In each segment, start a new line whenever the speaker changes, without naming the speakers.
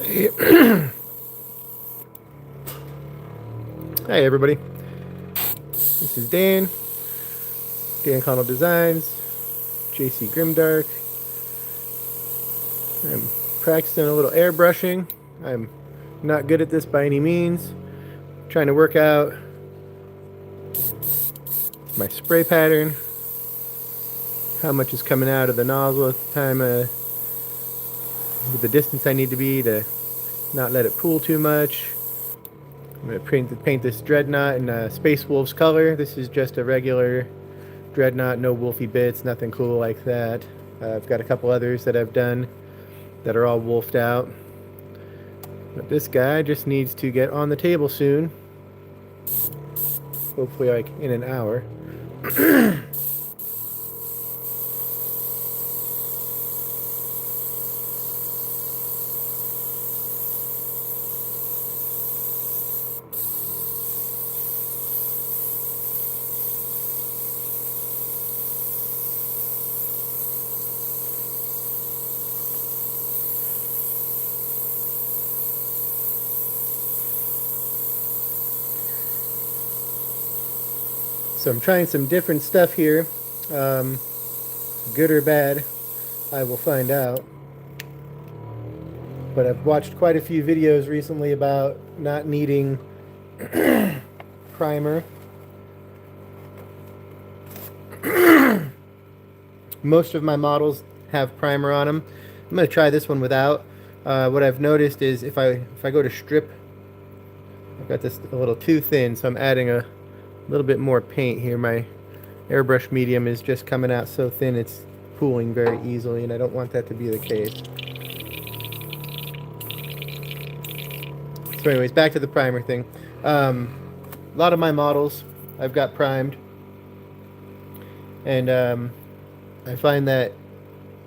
Hi everybody, this is Dan Connell Designs, JC Grimdark. I'm practicing a little airbrushing. I'm not good at this by any means. I'm trying to work out my spray pattern, how much is coming out of the nozzle at the time, with the distance I need to be to not let it pool too much. I'm going to paint this dreadnought in Space Wolf's color. This is just a regular dreadnought, no wolfy bits, nothing cool like that. I've got a couple others that I've done that are all wolfed out. But this guy just needs to get on the table soon. Hopefully like in an hour. So I'm trying some different stuff here. Good or bad, I will find out. But I've watched quite a few videos recently about not needing primer. Most of my models have primer on them. I'm going to try this one without. What I've noticed is if I go to strip, I've got this a little too thin, so I'm adding a little bit more paint here. My airbrush medium is just coming out so thin it's pooling very easily, and I don't want that to be the case. So anyways, back to the primer thing. A lot of my models I've got primed, and I find that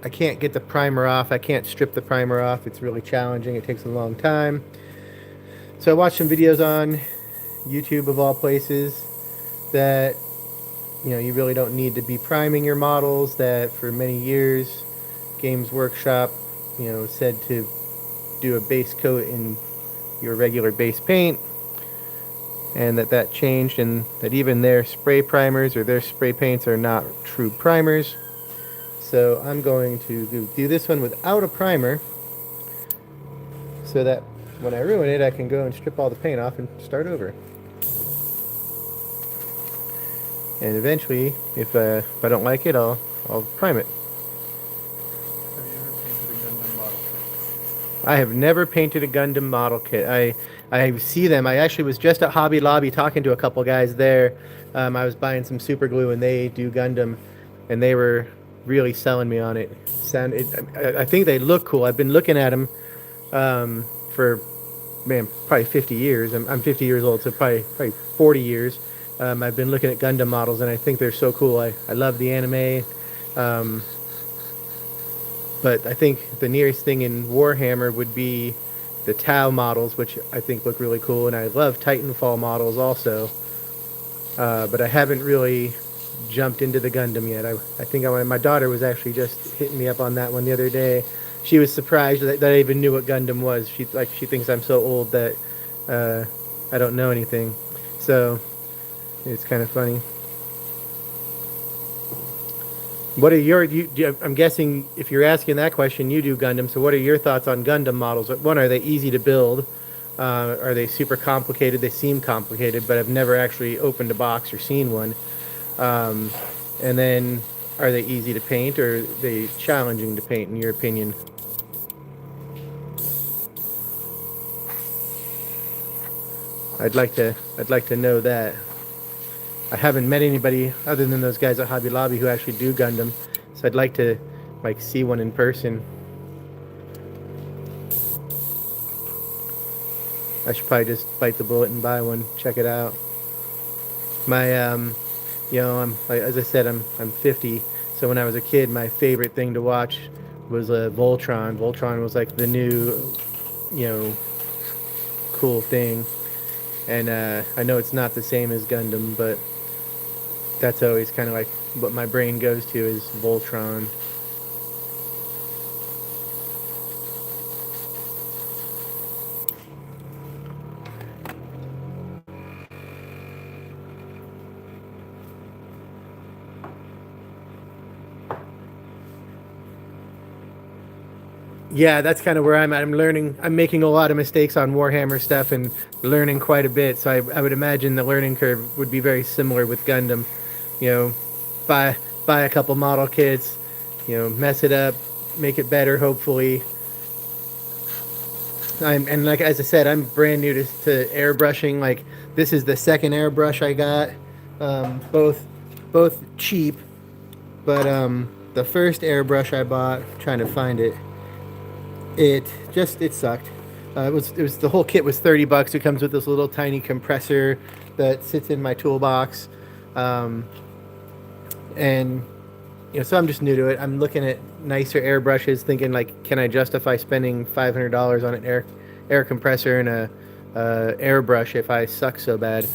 I can't get the primer off. I can't strip the primer off. It's really challenging. It takes a long time. So I watched some videos on YouTube, of all places, that you really don't need to be priming your models, that for many years Games Workshop said to do a base coat in your regular base paint, and that changed, and that even their spray primers or their spray paints are not true primers. So I'm going to do this one without a primer, so that when I ruin it I can go and strip all the paint off and start over. And eventually, if I don't like it, I'll prime it.
Have you ever painted a Gundam model kit?
I have never painted a Gundam model kit. I see them. I actually was just at Hobby Lobby talking to a couple guys there. I was buying some super glue, and they do Gundam, and they were really selling me on it. I think they look cool. I've been looking at them for probably 50 years. I'm 50 years old, so probably 40 years. I've been looking at Gundam models, and I think they're so cool. I love the anime. But I think the nearest thing in Warhammer would be the Tau models, which I think look really cool. And I love Titanfall models also. But I haven't really jumped into the Gundam yet. I think my daughter was actually just hitting me up on that one the other day. She was surprised that I even knew what Gundam was. She thinks I'm so old that I don't know anything. So it's kind of funny. What are I'm guessing if you're asking that question, you do Gundam. So what are your thoughts on Gundam models? One, are they easy to build? Are they super complicated? They seem complicated, but I've never actually opened a box or seen one. And then, are they easy to paint, or are they challenging to paint, in your opinion? I'd like to know that. I haven't met anybody other than those guys at Hobby Lobby who actually do Gundam, so I'd like to see one in person. I should probably just bite the bullet and buy one, check it out. My as I said, I'm 50, so when I was a kid, my favorite thing to watch was Voltron. Voltron was like the new, cool thing. And I know it's not the same as Gundam, but that's always kind of like what my brain goes to, is Voltron. Yeah, that's kind of where I'm at. I'm learning. I'm making a lot of mistakes on Warhammer stuff and learning quite a bit. So I would imagine the learning curve would be very similar with Gundam. You know, buy buy a couple model kits, mess it up, make it better. Hopefully, and like as I said, I'm brand new to airbrushing. Like this is the second airbrush I got, both cheap, but the first airbrush I bought, trying to find it, it sucked. It was the whole kit was $30. It comes with this little tiny compressor that sits in my toolbox, um, and so I'm just new to it. I'm looking at nicer airbrushes, thinking like, can I justify spending $500 on an air compressor and a airbrush if I suck so bad?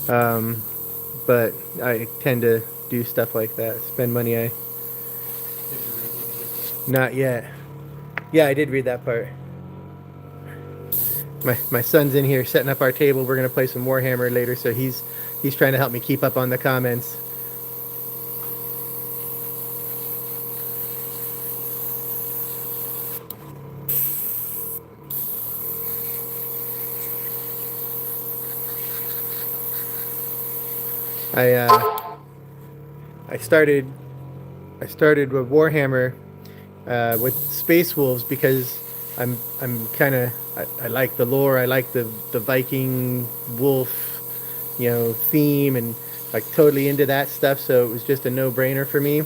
But I tend to do stuff like that. Spend money.
Did you read what he just said?
Not yet. Yeah, I did read that part. My son's in here setting up our table. We're gonna play some Warhammer later, so he's trying to help me keep up on the comments. I I started I started with Warhammer with Space Wolves because I'm kind of I like the lore. I like the Viking wolf, theme, and like totally into that stuff. So it was just a no brainer for me.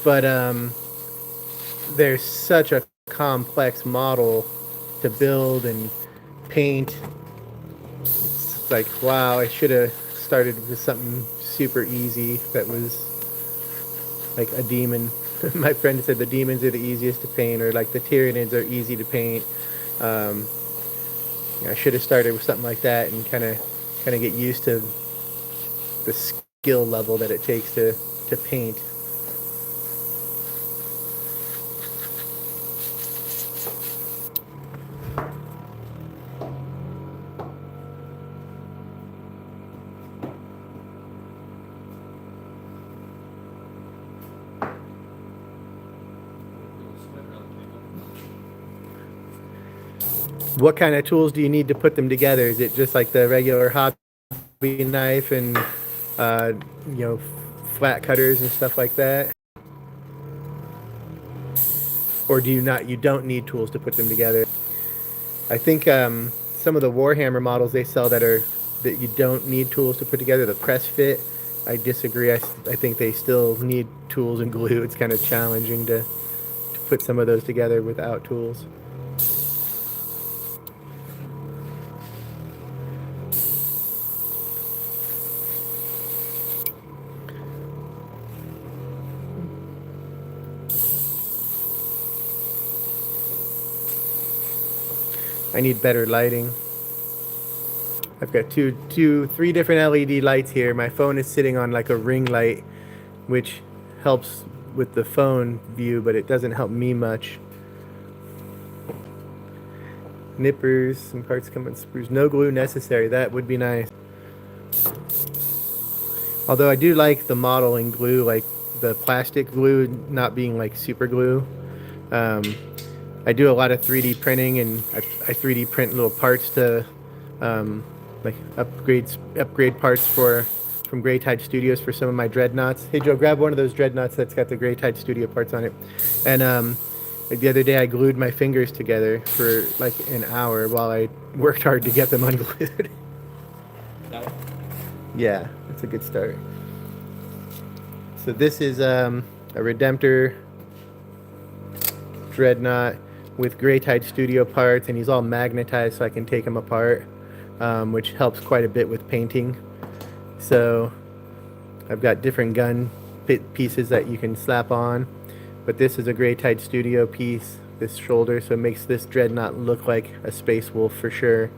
But there's such a complex model to build and paint. It's like, wow, I should have started with something super easy that was like a demon. My friend said the demons are the easiest to paint, or like the Tyranids are easy to paint. Um, I should have started with something like that and kind of get used to the skill level that it takes to paint.
Little sweater on the table.
What kind of tools do you need to put them together? Is it just like the regular hobby knife and uh, you know flat cutters and stuff like that, or do you don't need tools to put them together? I think some of the Warhammer models they sell that you don't need tools to put together. The press fit, I disagree. I think they still need tools and glue. It's kind of challenging to put some of those together without tools. I need better lighting. I've got three different LED lights here. My phone is sitting on like a ring light, which helps with the phone view, but it doesn't help me much. Nippers, some parts come in sprues. No glue necessary. That would be nice. Although I do like the modeling glue, like the plastic glue not being like super glue. Um, I do a lot of 3D printing, and I 3D print little parts to like upgrade parts from Grey Tide Studios for some of my dreadnoughts. Hey Joe, grab one of those dreadnoughts that's got the Grey Tide Studio parts on it. And like the other day, I glued my fingers together for like an hour while I worked hard to get them unglued.
That one?
Yeah, that's a good start. So this is a Redemptor dreadnought with Grey Tide Studio parts, and he's all magnetized so I can take him apart, which helps quite a bit with painting. So I've got different gun pieces that you can slap on, but this is a Grey Tide Studio piece, this shoulder, so it makes this dreadnought look like a Space Wolf for sure.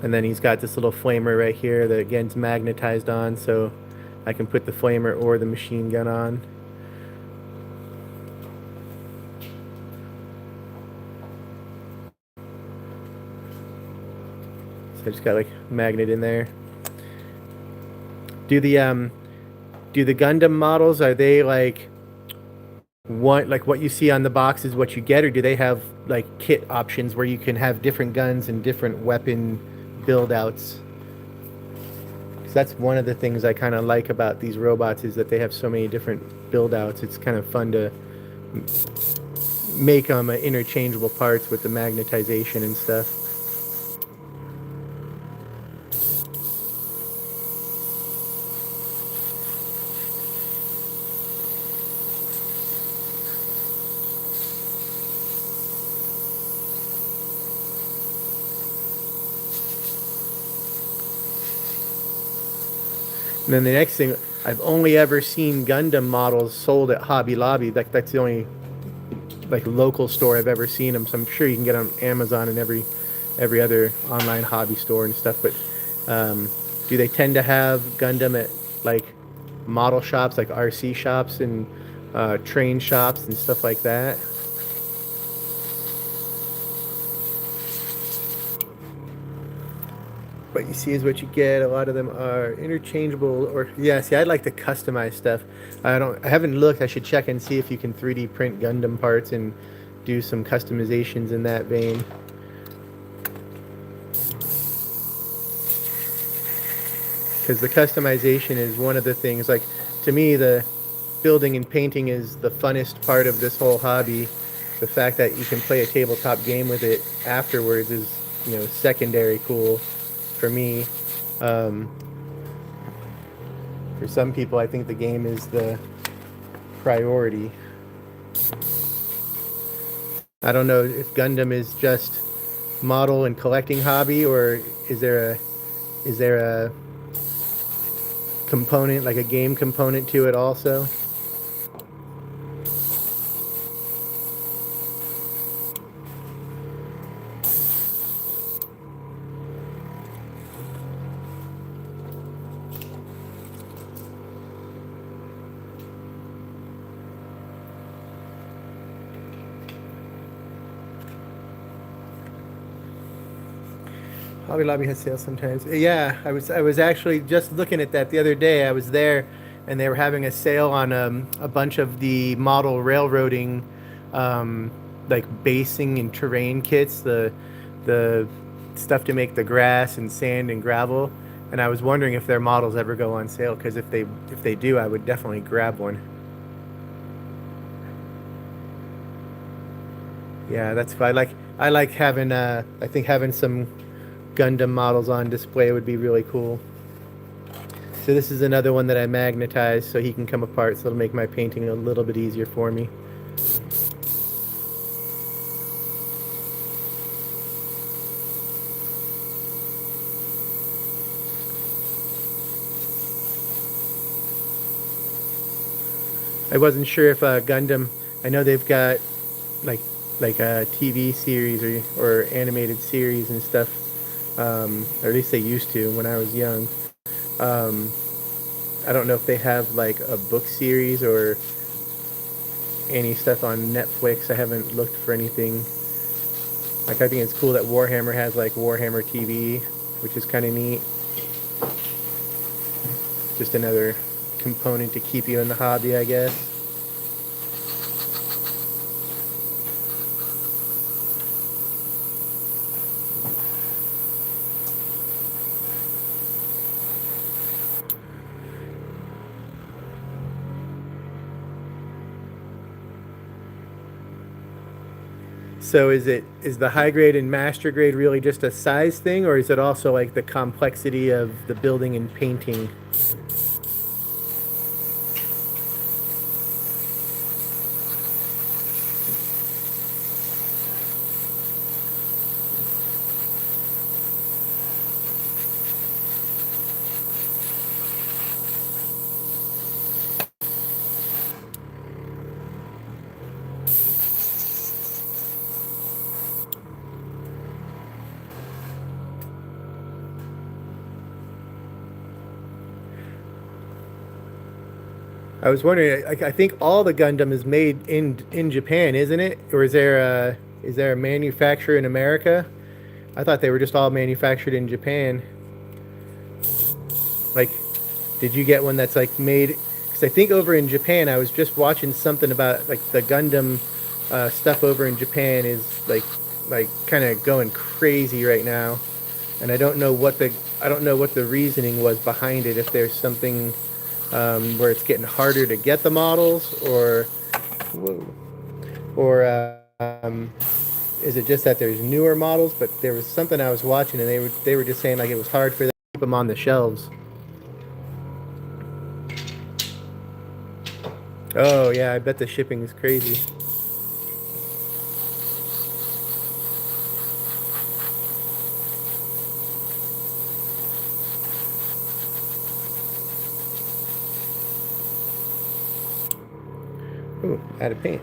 And then he's got this little flamer right here that again's magnetized on, so I can put the flamer or the machine gun on. So I just got like magnet in there. Do the Gundam models, are they like one like what you see on the box is what you get, or do they have like kit options where you can have different guns and different weapon build outs? Because that's one of the things I kind of like about these robots is that they have so many different build outs. It's kind of fun to make them interchangeable parts with the magnetization and stuff. And then the next thing, I've only ever seen Gundam models sold at Hobby Lobby. That's the only like local store I've ever seen them. So I'm sure you can get on Amazon and every other online hobby store and stuff. But do they tend to have Gundam at like model shops, like RC shops and train shops and stuff like that? What you see is what you get. A lot of them are interchangeable, or yeah. See, I'd like to customize stuff. I haven't looked. I should check and see if you can 3D print Gundam parts and do some customizations in that vein. Because the customization is one of the things. Like to me, the building and painting is the funnest part of this whole hobby. The fact that you can play a tabletop game with it afterwards is, secondary cool for me. Um, for some people, I think the game is the priority. I don't know if Gundam is just model and collecting hobby, or is there a component, like a game component to it also? Hobby Lobby has sales sometimes. Yeah, I was actually just looking at that the other day. I was there, and they were having a sale on a bunch of the model railroading, um, like basing and terrain kits, the stuff to make the grass and sand and gravel. And I was wondering if their models ever go on sale, because if they do, I would definitely grab one. Yeah, that's why I like having I think having some Gundam models on display would be really cool. So this is another one that I magnetized so he can come apart, so it'll make my painting a little bit easier for me. I wasn't sure if Gundam. I know they've got like like a TV series or animated series and stuff, or at least they used to when I was young. Um, I don't know if they have like a book series or any stuff on Netflix. I haven't looked for anything. Like I think it's cool that Warhammer has like Warhammer TV, which is kind of neat. Just another component to keep you in the hobby, I guess. So is the high grade and master grade really just a size thing, or is it also like the complexity of the building and painting? I was wondering. I think all the Gundam is made in Japan, isn't it? Or is there a manufacturer in America? I thought they were just all manufactured in Japan. Like, did you get one that's like made? because I think over in Japan, I was just watching something about like the Gundam stuff over in Japan is like kind of going crazy right now, and I don't know what the reasoning was behind it. If there's something where it's getting harder to get the models, whoa, or is it just that there's newer models? But there was something I was watching, and they were just saying like it was hard for them to keep them on the shelves. Oh yeah, I bet the shipping is crazy. Ooh, out of paint.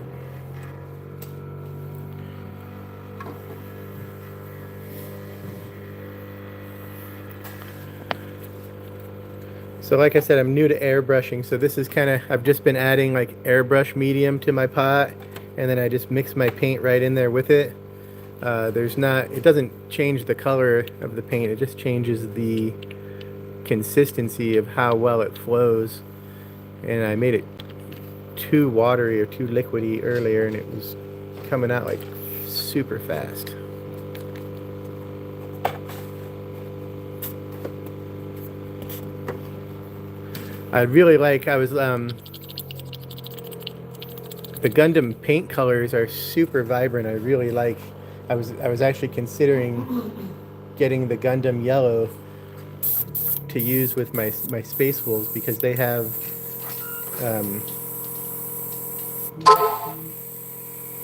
So like I said, I'm new to airbrushing, so this is I've just been adding like airbrush medium to my pot, and then I just mix my paint right in there with it. It doesn't change the color of the paint, it just changes the consistency of how well it flows. And I made it too watery or too liquidy earlier, and it was coming out like super fast. The Gundam paint colors are super vibrant. I was actually considering getting the Gundam yellow to use with my Space Wolves because they have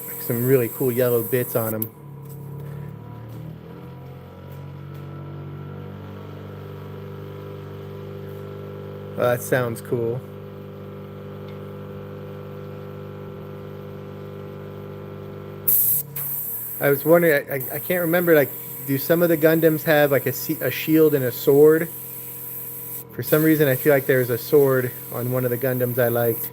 like some really cool yellow bits on them. Oh, that sounds cool. I was wondering, I can't remember, like, do some of the Gundams have like a shield and a sword? For some reason, I feel like there's a sword on one of the Gundams I liked.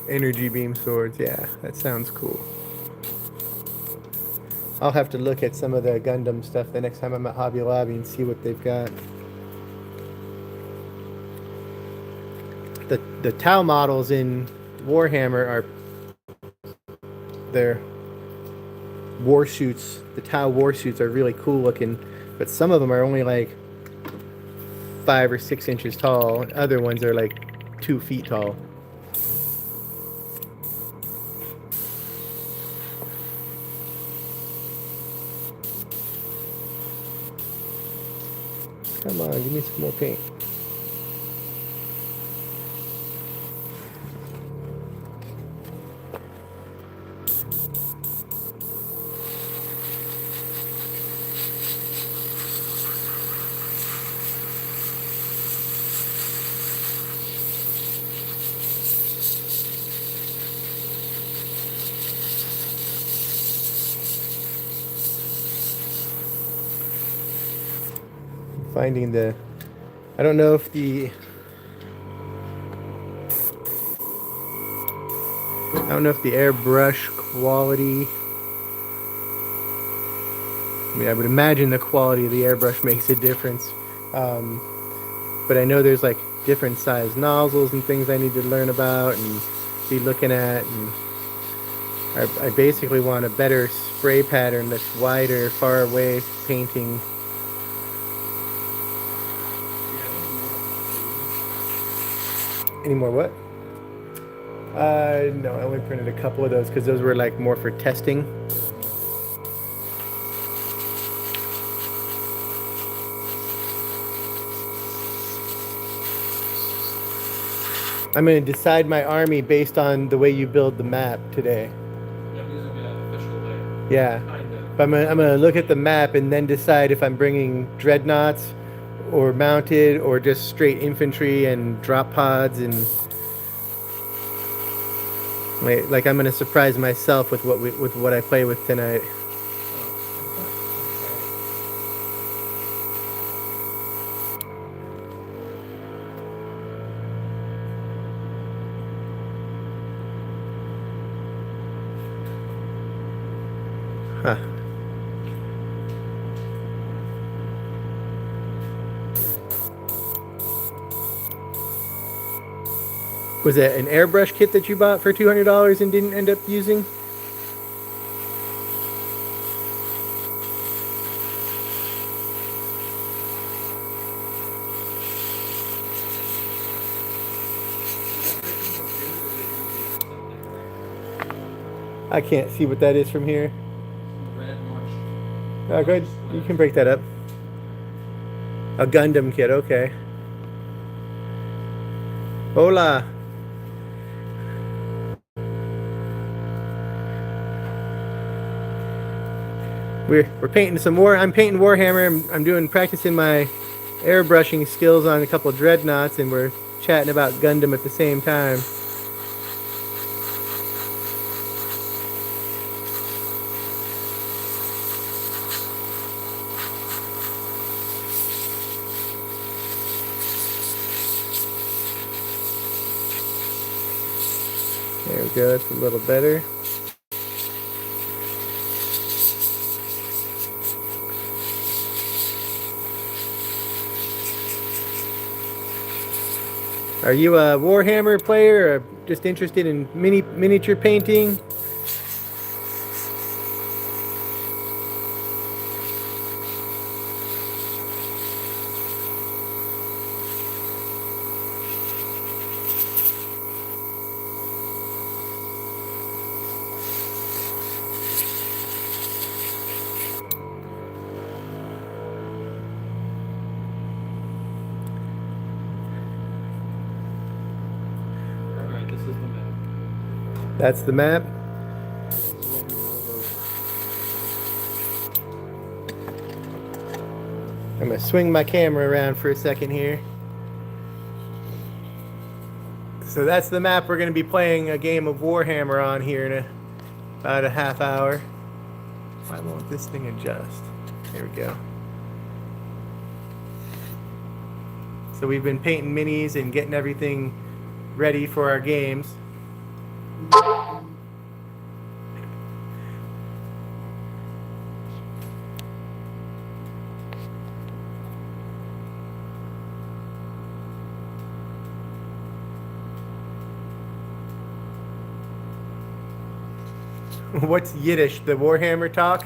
Energy beam swords, yeah, that sounds cool. I'll have to look at some of the Gundam stuff the next time I'm at Hobby Lobby and see what they've got. The Tau models in Warhammer are their war suits. The Tau war suits are really cool looking, but some of them are only like 5 or 6 inches tall. Other ones are like 2 feet tall. Come on, give me some more paint. Finding the, I don't know if the, I don't know if the airbrush quality, I mean, I would imagine the quality of the airbrush makes a difference. But I know there's like different size nozzles and things I need to learn about and be looking at. And I basically want a better spray pattern that's wider, far away painting. Any more what? No, I only printed a couple of those because those were like more for testing. I'm going to decide my army based on the way you build the map today.
Yeah, these will be an official way.
Yeah. But I'm gonna look at the map and then decide if I'm bringing dreadnoughts or mounted or just straight infantry and drop pods and like I'm gonna surprise myself with what I play with tonight. Was that an airbrush kit that you bought for $200 and didn't end up using? I can't see what that is from here.
Red and orange.
Oh, go ahead. You can break that up. A Gundam kit, okay. Hola. We're painting some more. I'm painting Warhammer. I'm doing practicing my airbrushing skills on a couple of dreadnoughts, and we're chatting about Gundam at the same time. There we go. It's a little better. Are you a Warhammer player or just interested in miniature painting?
Alright, this is the map.
That's the map.
We'll move over.
I'm gonna swing my camera around for a second here. So that's the map we're gonna be playing a game of Warhammer on here in about a half hour. Why won't this thing adjust? There we go. So we've been painting minis and getting everything ready for our games. What's Yiddish? The Warhammer talk?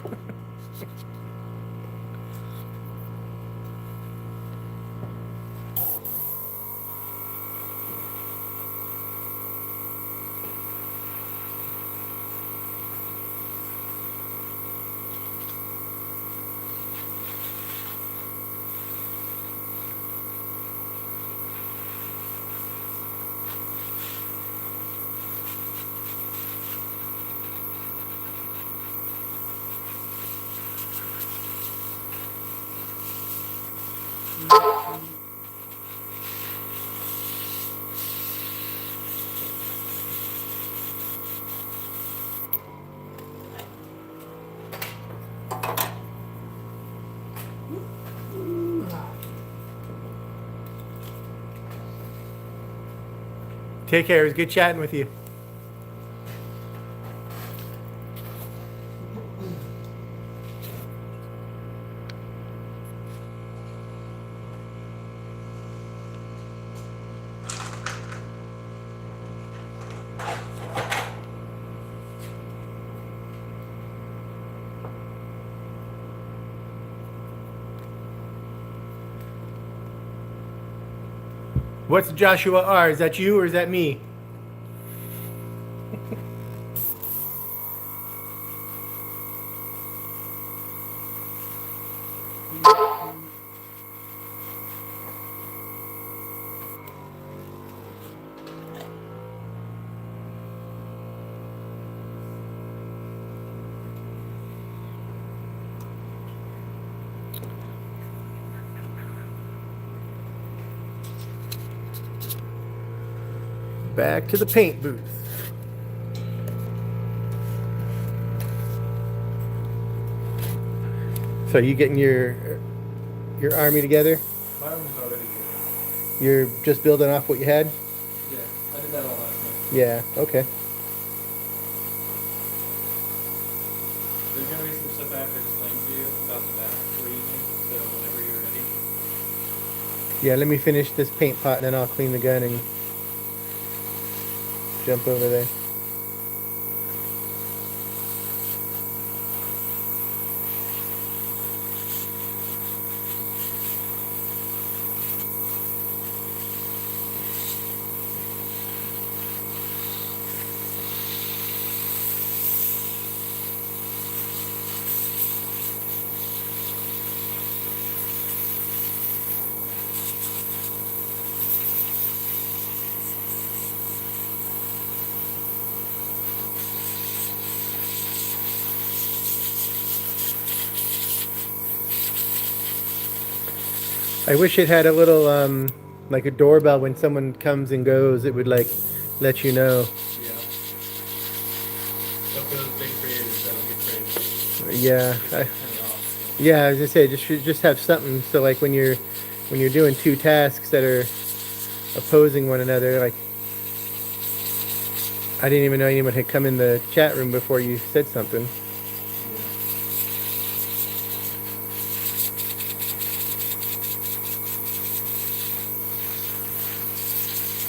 Take care. It was good chatting with you. What's Joshua R? Is that you or is that me? Back to the paint booth. So you getting your army together?
My room's already good.
You're just building off what you had?
Yeah, I did that all last night.
Yeah, okay.
There's gonna be some stuff I have to explain to you about the map we're using, so whenever you're ready.
Yeah, let me finish this paint pot and then I'll clean the gun and jump over there. I wish it had a little like a doorbell when someone comes and goes. It would like let you know.
Yeah. But for those big creators, that'll get crazy.
Yeah,
Turn it off.
yeah. As I say, just have something so like when you're doing two tasks that are opposing one another, like I didn't even know anyone had come in the chat room before you said something.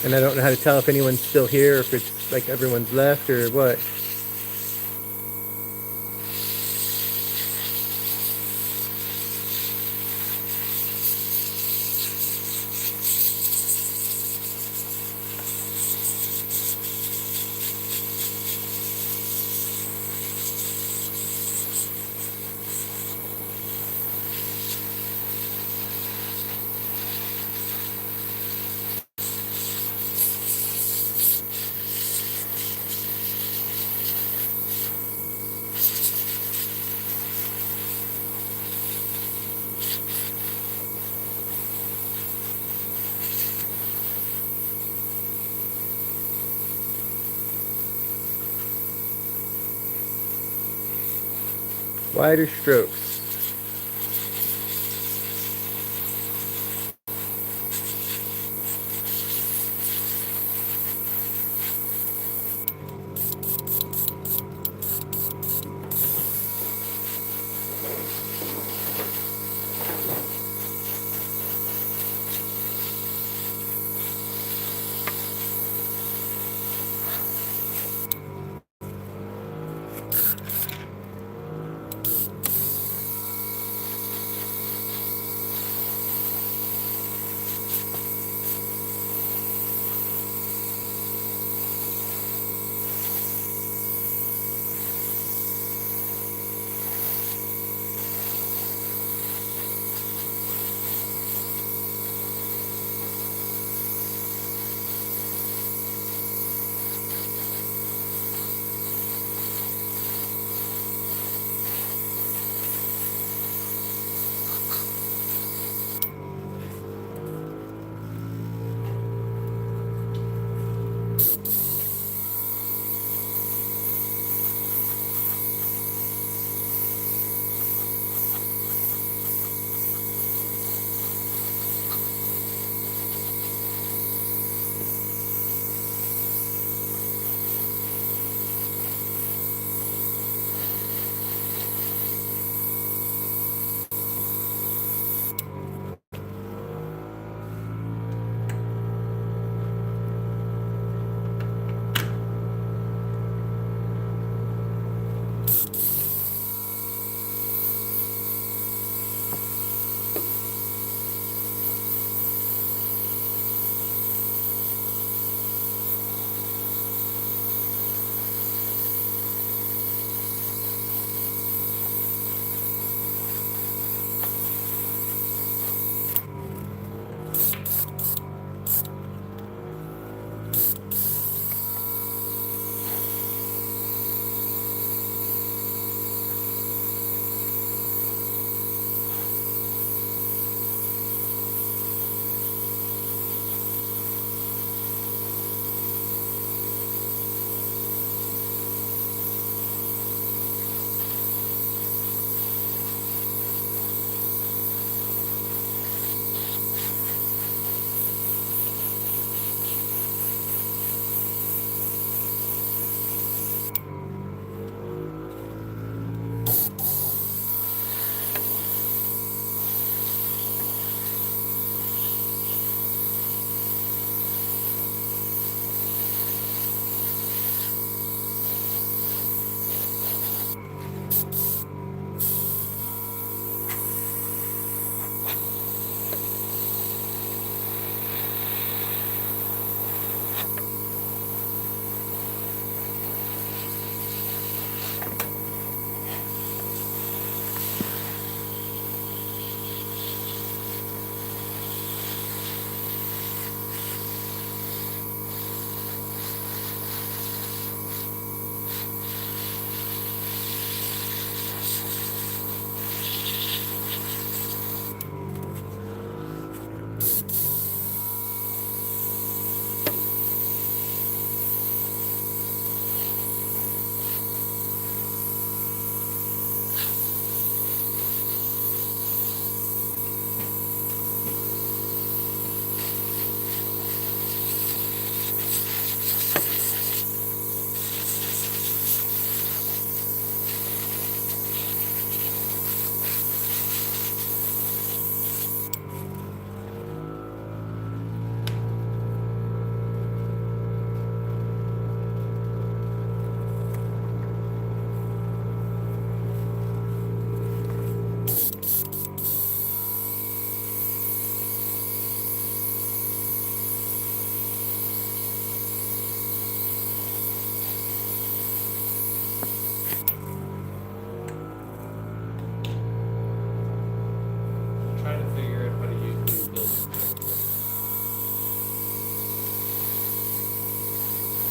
And I don't know how to tell if anyone's still here or if it's like everyone's left or what. Wider strokes.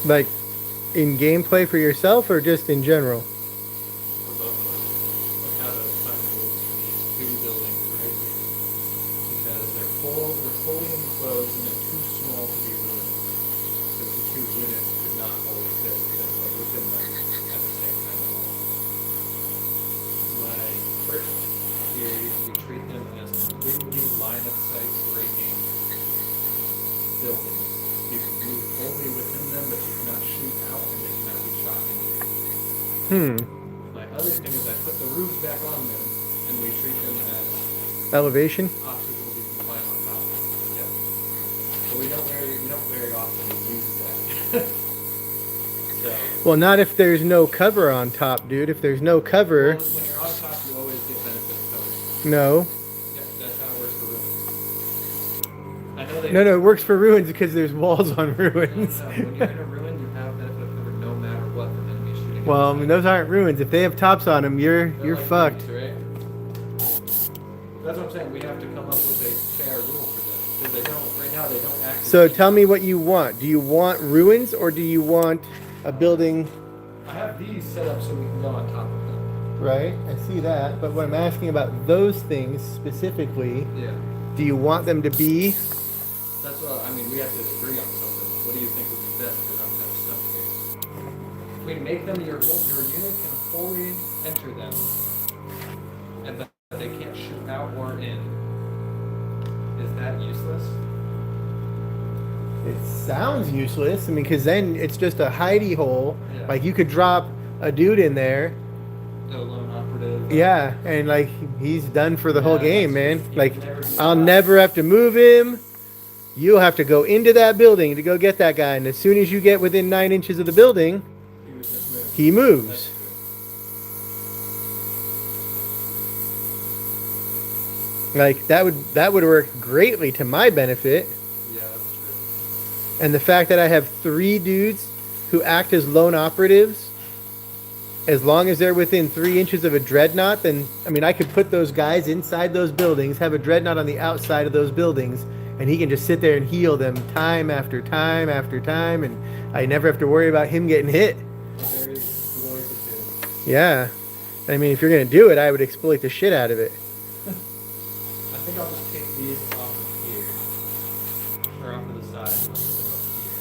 Like in gameplay for yourself or just in general?
for both of us. Like how to find rules for these two buildings right here. Because they're fully enclosed and they're too small to be ruined. Because the two units could not fully fit within them at the same time at all. Like first here we treat them as completely line of sight breaking buildings. You can move only within them, but you cannot shoot out and they cannot be shot into. My other thing is I put the roofs back on them and we treat them as
Elevation?
obstacles you can climb on top of. Yeah. But we don't very often use that. So
Well, not if there's no cover on top, dude. If there's no cover,
well, when you're on top you always get benefit of coverage.
no.
Yeah, that's how it works for ruins. I know they
No, it works for ruins because there's walls on
no,
ruins.
no, when you're in a ruin you have benefit of coverage no matter what from enemies shooting.
Well, I mean, those aren't ruins. If they have tops on them, you're
They're like
fucked.
ruins, right? That's what I'm saying. We have to come up with a fair rule for this because they don't. Right now, they don't act.
So tell me what you want. Do you want ruins or do you want a building?
I have these set up so we can go on top of them.
Right, I see that. But what I'm asking about those things specifically,
Yeah.
do you want them to be?
That's what I mean. We have to agree on something. What do you think would be best? Because I'm kind of stumped here. If we make them your unit can fully enter them, and but they can't shoot out or in. Is that useless?
It sounds useless. I mean, because then it's just a hidey hole.
Yeah.
Like you could drop a dude in there.
The lone operative.
Yeah, and like he's done for the whole
Yeah,
game,
that's-
man.
he
Like
can never be
I'll
shot.
never have to move him. You'll have to go into that building to go get that guy, and as soon as you get within 9 inches of the building,
He was just moved.
he
That's
moves.
true.
Like that would work greatly to my benefit.
Yeah, that's true.
And the fact that I have 3 dudes who act as lone operatives, as long as they're within 3 inches of a dreadnought, then I mean I could put those guys inside those buildings, have a dreadnought on the outside of those buildings, and he can just sit there and heal them time after time after time, and I never have to worry about him getting hit.
Very glorious too.
Yeah. I mean, if you're gonna do it, I would exploit the shit out of it.
I think I'll just take these off of here. Or off to the side and I'll put them up here.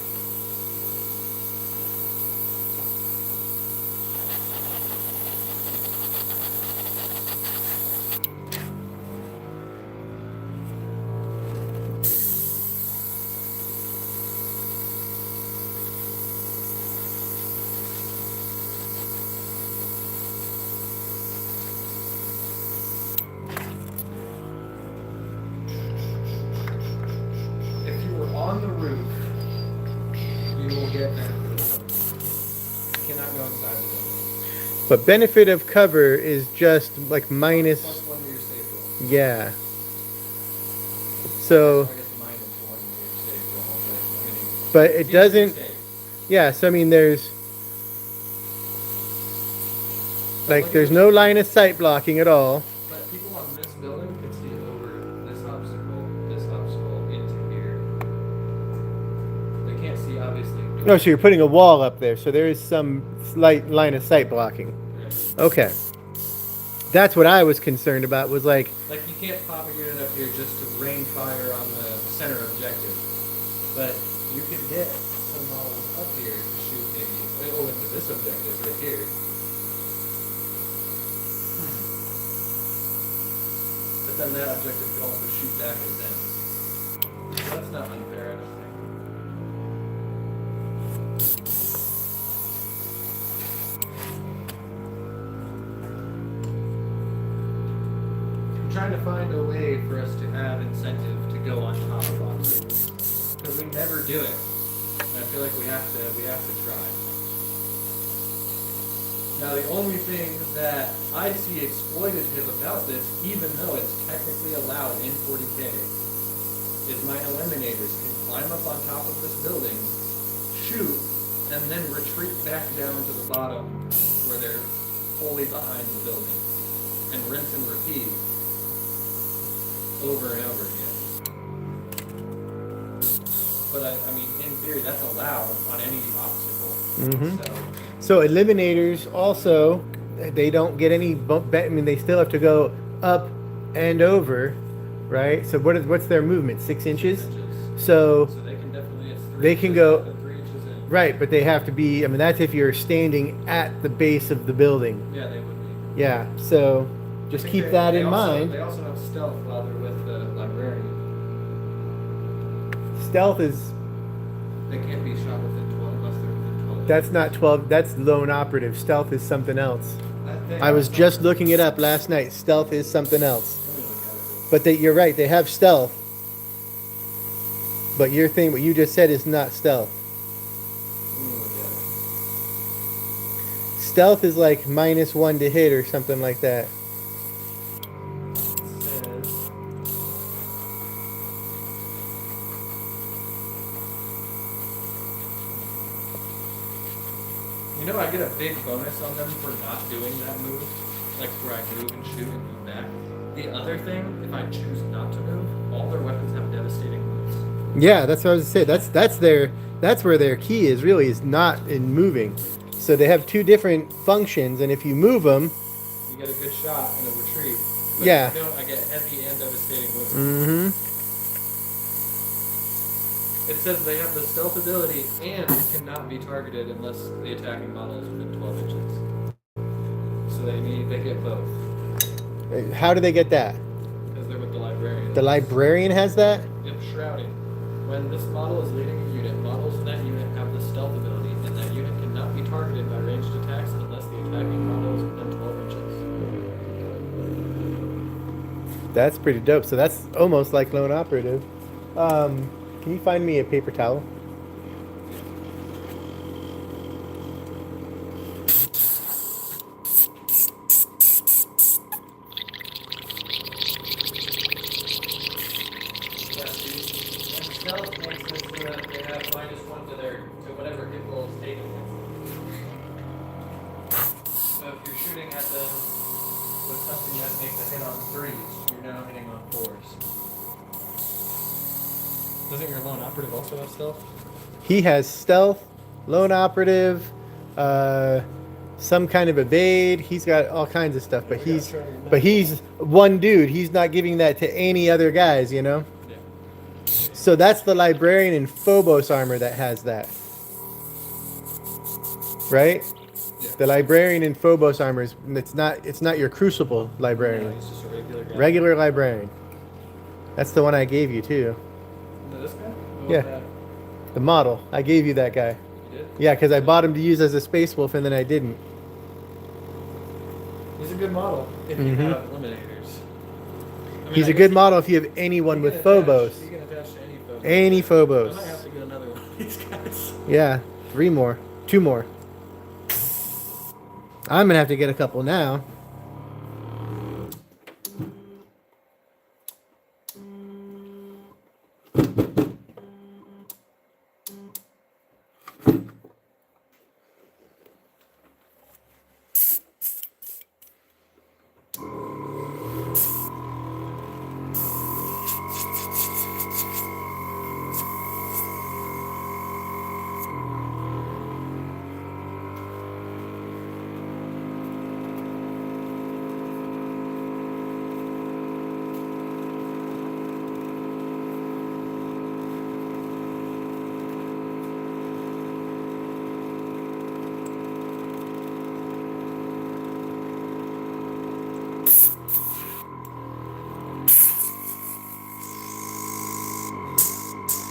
If you were on the roof, you will get benefit of coverage. You cannot go inside the building.
But benefit of cover is just like minus,
Plus one to your safe roll.
yeah. So,
I guess minus one to your safe roll, but I mean,
but it
if you're
doesn't,
safe.
yeah, so I mean there's no line of sight blocking at all.
But people on this building can see over this obstacle into here. They can't see obviously.
No, so you're putting a wall up there, so there is some slight line of sight blocking.
Right.
Okay. That's what I was concerned about, was like,
Like you can't pop a unit up here just to rain fire on the center objective. But you could get some models up here to shoot maybe into this objective right here. But then that objective could also shoot back at them. So that's not unfair, I don't think. I'm trying to find a way for us to have incentive to go on top of obstacles. Because we never do it. And I feel like we have to try. Now the only thing that I see exploitative about this, even though it's technically allowed in 40K, is my eliminators can climb up on top of this building, shoot, and then retreat back down to the bottom where they're fully behind the building. And rinse and repeat over and over again. but I mean, in theory, that's allowed on any obstacle.
Mm-hmm.
So,
So eliminators also, they don't get any bump. I mean, they still have to go up and over, right? So what's their movement? 6 inches.
6 inches.
So
So they can definitely, it's 3
They can
inches
go-
up and 3 inches in.
right, but they have to be. I mean, that's if you're standing at the base of the building.
Yeah, they would be.
Yeah. So
I
just
think
keep that
they
in
also,
mind.
They also have stealth while they're with the librarian.
Stealth is
They can't be shot within 12 unless they're within 12.
that's not 12. That's lone operative. Stealth is something else.
They
I
have
was just
something.
looking it up last night. Stealth is something else.
Let me look at it.
But you're right. They have stealth. But your thing, what you just said, is not stealth.
Let me look at it.
Stealth is like -1 to hit or something like that.
It says, you know, I get a big bonus on them for not doing that move, like where I move and shoot and move back. The other thing, if I choose not to move, all their weapons have devastating moves.
Yeah, that's what I was saying. That's where their key is really, is not in moving. So they have two different functions, and if you move them,
You get a good shot and a retreat. But
Yeah.
if you don't, I get heavy and devastating moves.
mm-hmm.
It says they have the stealth ability and cannot be targeted unless the attacking model is within 12 inches. So they get both
How do they get that?
because they're with the librarian.
The librarian has that.
Yep, shrouding. When this model is leading a unit, models in that unit have the stealth ability, and that unit cannot be targeted by ranged attacks unless the attacking model is within 12 inches.
That's pretty dope. So that's almost like lone operative. Can you find me a paper towel?
Yeah, see? And stealth makes it so that they have -1 to whatever hit roll is taken against them. So if you're shooting at them with something that makes a hit on 3s, you're now hitting on 4s. Doesn't your lone operative also have stealth?
He has stealth, lone operative, some kind of evade. He's got all kinds of stuff, but he's one dude. He's not giving that to any other guys, you know.
Yeah.
So that's the librarian in Phobos armor that has that, right?
Yeah.
The librarian in Phobos armor is it's not your Crucible
No,
librarian.
he's just a regular guy.
Regular librarian. That's the one I gave you too.
No, this guy? What
Yeah.
was that?
The model. I gave you that guy.
You did?
Yeah, because I bought him to use as a Space Wolf and then I didn't.
He's a good model if you
Mhm.
have eliminators. I mean,
He's
I
a
guess
good
he-
model if you have anyone
he
with
can attach-
Phobos.
He can attach to any Phobos.
Any
I
Phobos.
might have to get another one of these guys.
Yeah, 3 more. 2 more. I'm going to have to get a couple now.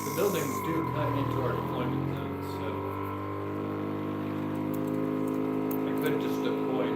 The buildings do cut into our deployment zone, so I could just deploy